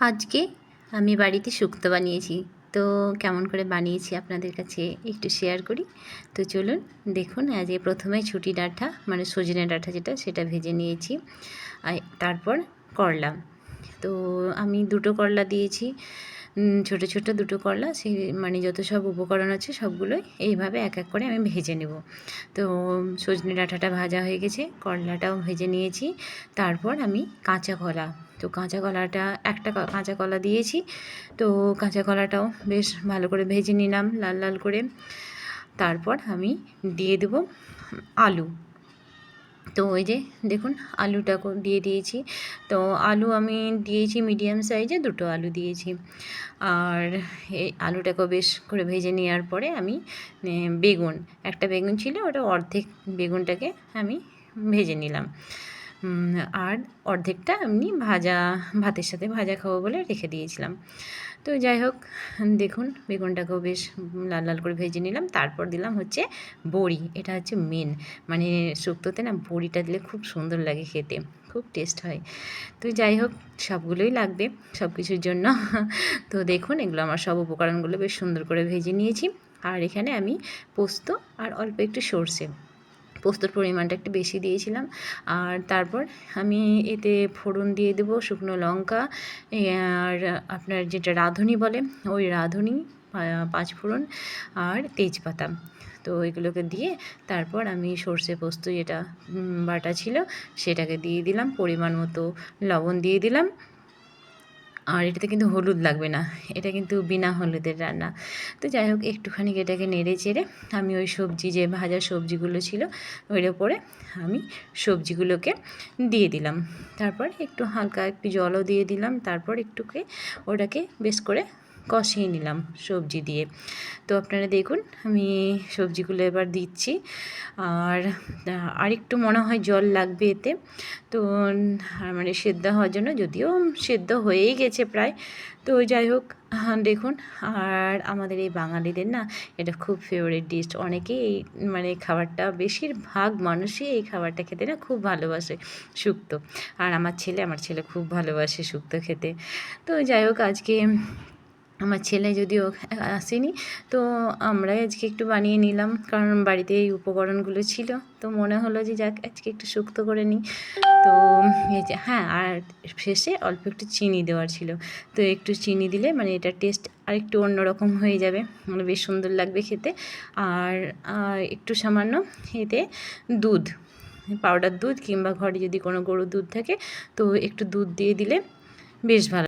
আজকে আমি বাড়িতে শুক্তো বানিয়েছি। তো কেমন করে বানিয়েছি আপনাদের কাছে একটু শেয়ার করি। তো চলুন দেখুন। আজ প্রথমে ছুটি ডাঁটা মানে সজনে ডাঁটা যেটা সেটা ভেজে নিয়েছি। তারপর করলা, তো আমি দুটো করলা দিয়েছি, ছোট ছোট দুটো করলা। সেই মানে যত সব উপকরণ আছে সবগুলোই এইভাবে এক এক করে আমি ভেজে নেব। তো সজনে ডাঁটাটা ভাজা হয়ে গেছে, করলাটাও ভেজে নিয়েছি। তারপর আমি কাঁচা কলা, তো কাঁচা কলাটা একটা কাঁচা কলা দিয়েছি। তো কাঁচা কলাটাও বেশ ভালো করে ভেজে নিলাম লাল লাল করে। তারপর আমি দিয়ে দেব আলু। তো ওই যে দেখুন আলুটা দিয়ে দিয়েছি। তো আলু আমি দিয়েছি মিডিয়াম সাইজে দুটো আলু দিয়েছি। আর এই আলুটাকেও বেশ করে ভেজে নেওয়ার পরে আমি বেগুন, একটা বেগুন ছিল ওটা অর্ধেক বেগুনটাকে আমি ভেজে নিলাম। আর অর্ধেকটা এমনি ভাতের সাথে ভাজা খাবো বলে রেখে দিয়েছিলাম। তো যাই হোক দেখুন বেগুনটাকেও বেশ লাল লাল করে ভেজে নিলাম। তারপর দিলাম হচ্ছে বড়ি, এটা হচ্ছে মেন, মানে শুক্তোতে না বড়িটা দিলে খুব সুন্দর লাগে খেতে, খুব টেস্ট হয়। তো যাই হোক সবগুলোই লাগবে সব কিছুর জন্য। তো দেখুন এগুলো আমার সব উপকরণগুলো বেশ সুন্দর করে ভেজে নিয়েছি। আর এখানে আমি পোস্ত আর অল্প একটু সর্ষে, পোস্তর পরিমাণটা একটু বেশি দিয়েছিলাম। আর তারপর আমি এতে ফোড়ন দিয়ে দেবো শুকনো লঙ্কা, আর আপনার যেটা রাঁধুনি বলে ওই রাঁধুনি, পাঁচফোড়ন আর তেজপাতা। তো এগুলোকে দিয়ে তারপর আমি সর্ষে পোস্ত যেটা বাটা ছিল সেটাকে দিয়ে দিলাম, পরিমাণ মতো লবণ দিয়ে দিলাম। আর এটাতে কিন্তু হলুদ লাগবে না, এটা কিন্তু বিনা হলুদের রান্না। তো যাই হোক একটুখানি এটাকে নেড়ে চেড়ে আমি ওই সবজি যে ভাজা সবজিগুলো ছিল ওর ওপরে আমি সবজিগুলোকে দিয়ে দিলাম। তারপর একটু হালকা একটু জলও দিয়ে দিলাম। তারপর ওটাকে বেশ করে কষিয়ে নিলাম সবজি দিয়ে। তো আপনারা দেখুন আমি সবজিগুলো এবার দিচ্ছি। আর আরেকটু মনে হয় জল লাগবে এতে। তো মানে সেদ্ধ হওয়ার জন্য, যদিও সেদ্ধ হয়েই গেছে প্রায়। তো যাই হোক দেখুন। আর আমাদের এই বাঙালিদের না এটা খুব ফেভারিট ডিশ। অনেকেই এই মানে খাবারটা, বেশিরভাগ মানুষই এই খাবারটা খেতে না খুব ভালোবাসে, শুক্তো। আর আমার ছেলে খুব ভালোবাসে শুক্তো খেতে। তো যাই হোক আজকে আমার ছেলে যদিও আসেনি, তো আমরাই আজকে একটু বানিয়ে নিলাম, কারণ বাড়িতে এই উপকরণগুলো ছিল। তো মনে হলো যে যাক আজকে একটু শুক্তো করে নিই। তো এই যে হ্যাঁ, আর শেষে অল্প একটু চিনি দেওয়ার ছিল। তো একটু চিনি দিলে মানে এটার টেস্ট আরেকটু অন্যরকম হয়ে যাবে, মানে বেশ সুন্দর লাগবে খেতে। আর একটু সামান্য এতে দুধ, পাউডার দুধ কিংবা ঘরে যদি কোনো গরুর দুধ থাকে তো একটু দুধ দিয়ে দিলে বেশ ভালো।